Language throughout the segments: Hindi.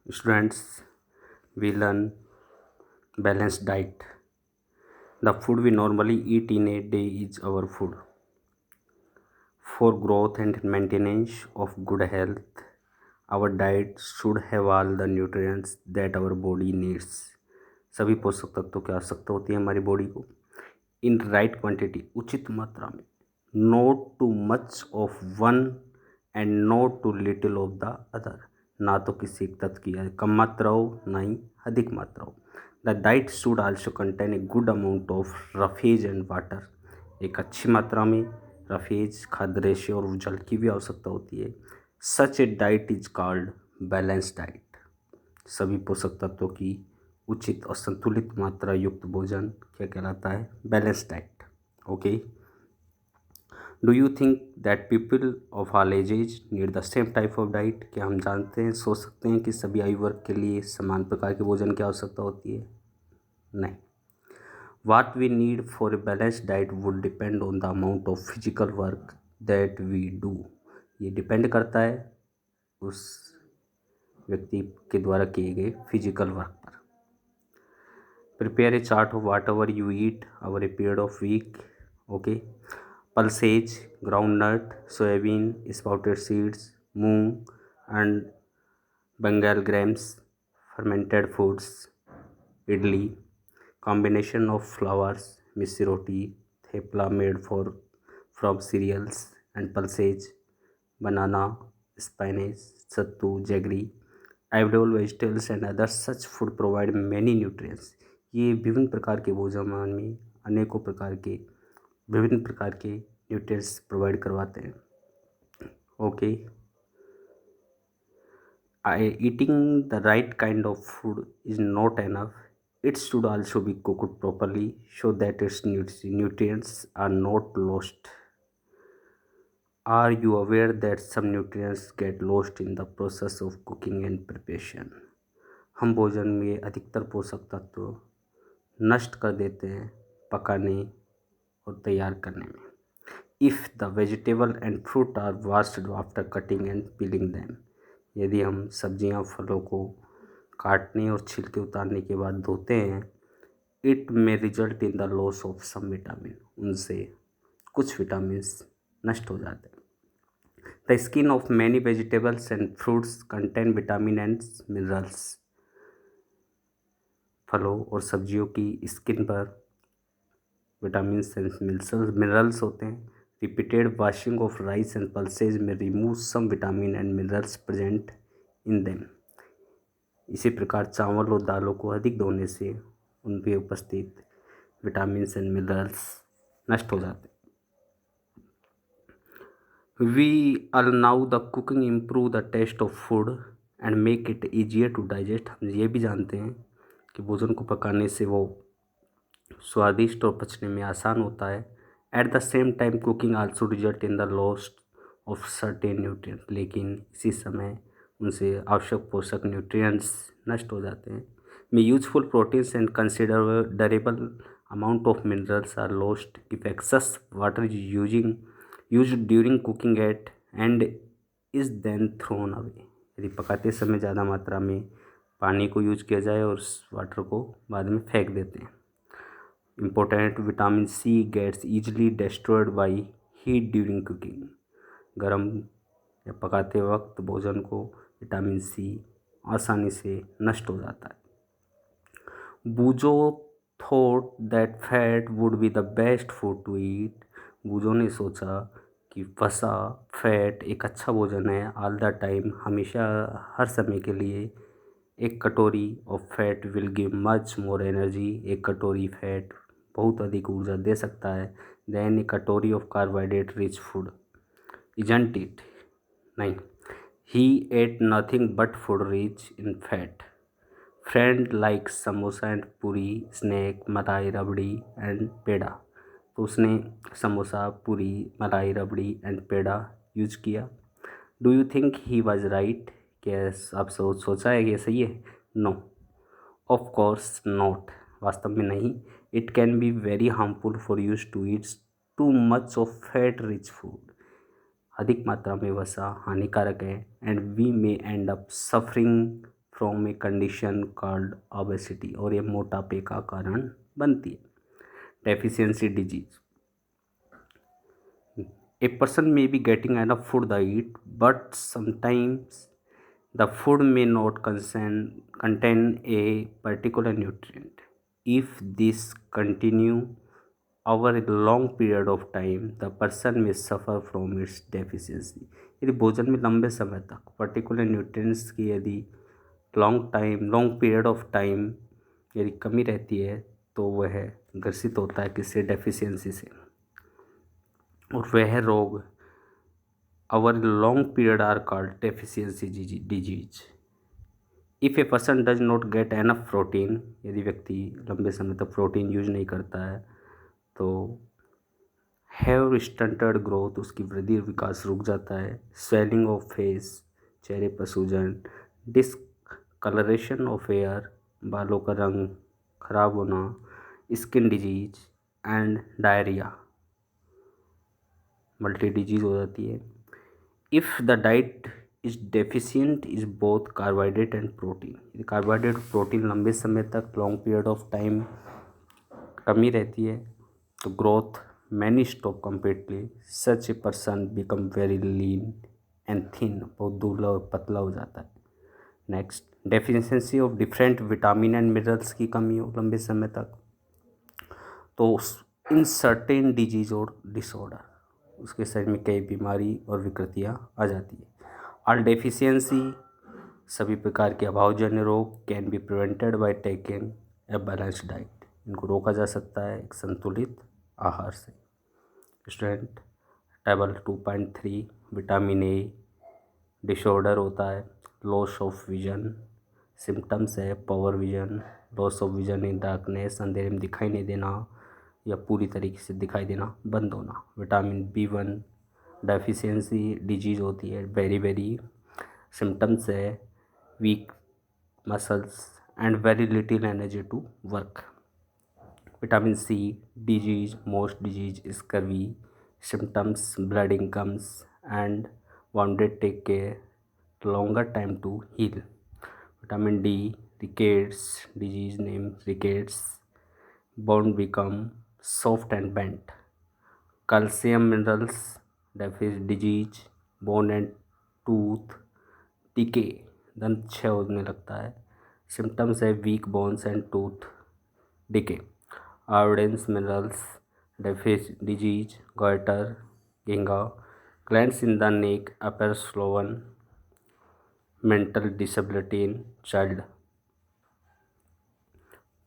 Students, we learn balanced diet. The food we normally eat in a day is our food. For growth and maintenance of good health, our diet should have all the nutrients that our body needs. सभी पोषक तत्वों की आवश्यकता होती है हमारी बॉडी को इन राइट क्वांटिटी, उचित मात्रा में, not too much of one and not too little of the other. ना तो किसी एक तत्व की कम मात्रा हो, ना ही अधिक मात्रा हो। The diet should also contain a good amount of roughage and water. एक अच्छी मात्रा में रफेज, खाद्य रेशे और जल की भी आवश्यकता होती है। Such a diet is called balance diet. सभी पोषक तत्वों की उचित और संतुलित मात्रा युक्त भोजन क्या कहलाता है? Balance diet. Okay, do you think that people of all edges need the same type of diet? क्या हम जानते हैं, सोच सकते हैं कि सभी आयु वर्ग के लिए समान प्रकार के भोजन की आवश्यकता होती है? नहीं। What we need for a balanced diet would depend on the amount of physical work that we do। ये डिपेंड करता है उस व्यक्ति के द्वारा किए गए फिजिकल वर्क पर। Prepare a chart of whatever you eat over a period of week. Okay, pulses, groundnut, soybean, sprouted seeds, moong and Bengal grams, fermented foods, idli, combination of flours, missi roti, thepla made from cereals and pulses, banana, spinach, sattu, jaggery, available vegetables and other such food provide many nutrients। ये विभिन्न प्रकार के भोजन में अनेकों प्रकार के विभिन्न प्रकार के न्यूट्रिएंट्स प्रोवाइड करवाते हैं। Okay, eating the right kind of food is not enough। It should also be cooked properly so that its nutrients are not lost। Are you aware that some nutrients get lost in the process of cooking and preparation? हम भोजन में अधिकतर पोषक तत्व नष्ट कर देते हैं पकाने और तैयार करने में। If the vegetable and fruit are washed after cutting and peeling them, यदि हम सब्जियां फलों को काटने और छिलके उतारने के बाद धोते हैं, it may result in the loss of some vitamin, उनसे कुछ विटामिन्स नष्ट हो जाते हैं। The skin of many vegetables and fruits contain vitamin and minerals. फलों और सब्जियों की स्किन पर विटामिन एंड मिनरल्स होते हैं। Repeated washing of rice and pulses में remove some vitamin and minerals present in them. इसी प्रकार चावल और दालों को अधिक धोने से उन पे उपस्थित विटामिन एंड मिनरल्स नष्ट हो जाते हैं। We all now the cooking improve the taste of food and make it easier to digest. हम ये भी जानते हैं कि भोजन को पकाने से वो स्वादिष्ट और पचने में आसान होता है। At the same time cooking also result in the loss of certain nutrient, लेकिन इसी समय उनसे आवश्यक पोषक न्यूट्रिएंट्स नष्ट हो जाते हैं। में useful proteins and considerable amount of minerals are lost if excess water is used during cooking at and is then thrown away. यदि पकाते समय ज़्यादा मात्रा में पानी को यूज किया जाए और उस वाटर को बाद में फेंक देते हैं। Important, vitamin C gets easily destroyed by heat during cooking. गर्म या पकाते वक्त भोजन को विटामिन सी आसानी से नष्ट हो जाता है। Boojho thought that fat would be the best food to eat. Boojho ने सोचा कि वसा, फैट एक अच्छा भोजन है ऑल द टाइम, हमेशा हर समय के लिए। एक कटोरी of fat will give much more energy. एक कटोरी फैट बहुत अधिक ऊर्जा दे सकता है then a katori of carbohydrate rich food, isn't it? नहीं। He ate nothing but food rich in fat. Friend like samosa and puri, snack, malai, rabri and peda. तो उसने समोसा, पूरी, मलाई, रबड़ी एंड पेड़ा यूज किया। Do you think he was right? क्या आप सोचा है कि ये सही है? No, of course not. वास्तव में नहीं। It can be very harmful for use to eat to much of fat rich food. अधिक मात्रा में वसा हानिकारक है and we may end up suffering from a condition called obesity, और ये मोटापे का कारण बनती है। Deficiency disease, a person may be getting enough food they eat, but sometimes the food may not contain a particular nutrient. If this continue over a long period of time, the person may suffer from its deficiency. यदि भोजन में लंबे समय तक पर्टिकुलर न्यूट्रिएंट्स की यदि लॉन्ग पीरियड ऑफ टाइम यदि कमी रहती है तो वह ग्रसित होता है किससे, डेफिशिएंसी से। और वह रोग over a long period are called deficiency disease. If a person does not get enough protein, यदि व्यक्ति लंबे समय तक प्रोटीन यूज नहीं करता है तो हैव स्टंटेड ग्रोथ, उसकी वृद्धि और विकास रुक जाता है। स्वेलिंग ऑफ फेस, चेहरे पर सूजन। डिसकलरेशन ऑफ हेयर, बालों का रंग खराब होना। Skin disease and diarrhoea, multi disease हो जाती है। If the diet is deficient is both carbohydrate and protein, carbohydrate और प्रोटीन लंबे समय तक लॉन्ग पीरियड ऑफ टाइम कमी रहती है तो growth many stop completely, such a person become very lean and thin, बहुत दुबला और पतला हो जाता है। Next, deficiency of different vitamin and minerals की कमी हो लंबे समय तक तो इन सर्टेन डिजीज और डिसऑर्डर, उसके शरीर में कई बीमारी और विकृतियाँ आ जाती है। ऑल डेफिशिएंसी, सभी प्रकार के अभावजन्य रोग can be prevented by taking a balanced diet, इनको रोका जा सकता है एक संतुलित आहार से। Student, table 2.3, vitamin A disorder होता है, लॉस ऑफ विजन, सिम्टम्स है power vision, loss of vision in darkness, अंधेरे में दिखाई नहीं देना या पूरी तरीके से दिखाई देना बंद होना। विटामिन B1 डेफिशिएंसी डिजीज होती है, वेरी सिम्टम्स है weak muscles and very little energy to work. Vitamin C disease, most disease scurvy, symptoms bleeding comes and wounded take care longer time to heal. Vitamin D rickets disease name rickets, bone become soft and bent. Calcium minerals deficit disease, bone and tooth decay, दंत क्षय होने लगता है। सिम्टम्स है weak bones and tooth decay. Iodine's minerals deficiency disease, goitre, गिंगा, glands in the neck appear swollen, mental disability in child.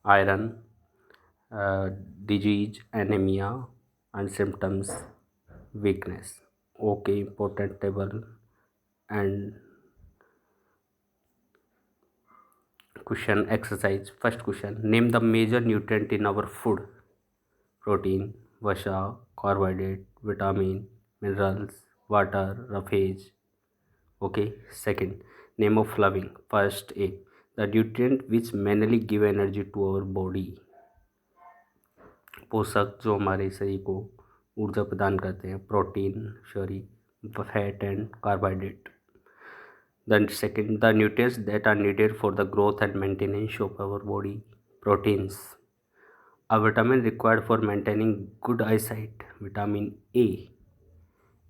Iron disease, anemia and symptoms weakness. Okay, important table and question exercise. First question, name the major nutrient in our food. Protein, vasha, carbohydrate, vitamin, minerals, water, roughage. Okay, second, name of flavin. First, A, the nutrient which mainly give energy to our body. पोषक जो हमारे शरीर को ऊर्जा प्रदान करते हैं, protein, sorry fat and carbohydrate. Then second, the nutrients that are needed for the growth and maintenance of our body. Proteins, a vitamin required for maintaining good eyesight, vitamin A.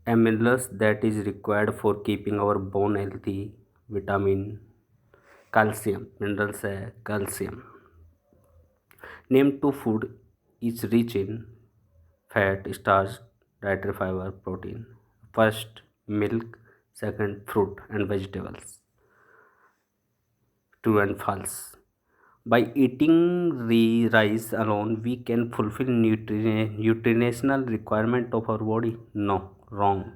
A minerals that is required for keeping our bone healthy, vitamin. Calcium, minerals है calcium. Name two food is rich in fat, starch, dietary fiber, protein. First, milk. Second, fruit and vegetables. True and false. By eating rice alone, we can fulfill nutritional requirement of our body. No, wrong.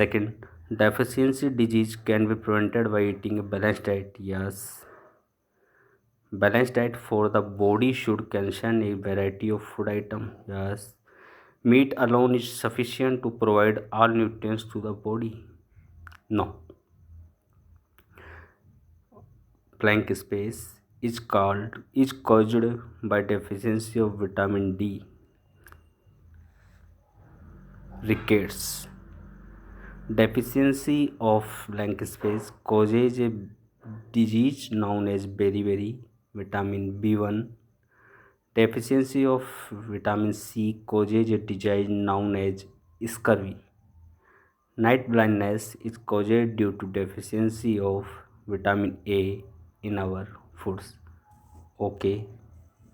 Second, deficiency disease can be prevented by eating a balanced diet. Yes. Balanced diet for the body should contain a variety of food items. Yes. Meat alone is sufficient to provide all nutrients to the body. No. Blank space is caused by deficiency of vitamin D. Rickets. Deficiency of blank space causes a disease known as beriberi, vitamin B1 deficiency of vitamin C causes a disease known as scurvy. Night blindness is caused due to deficiency of vitamin A in our foods. Okay.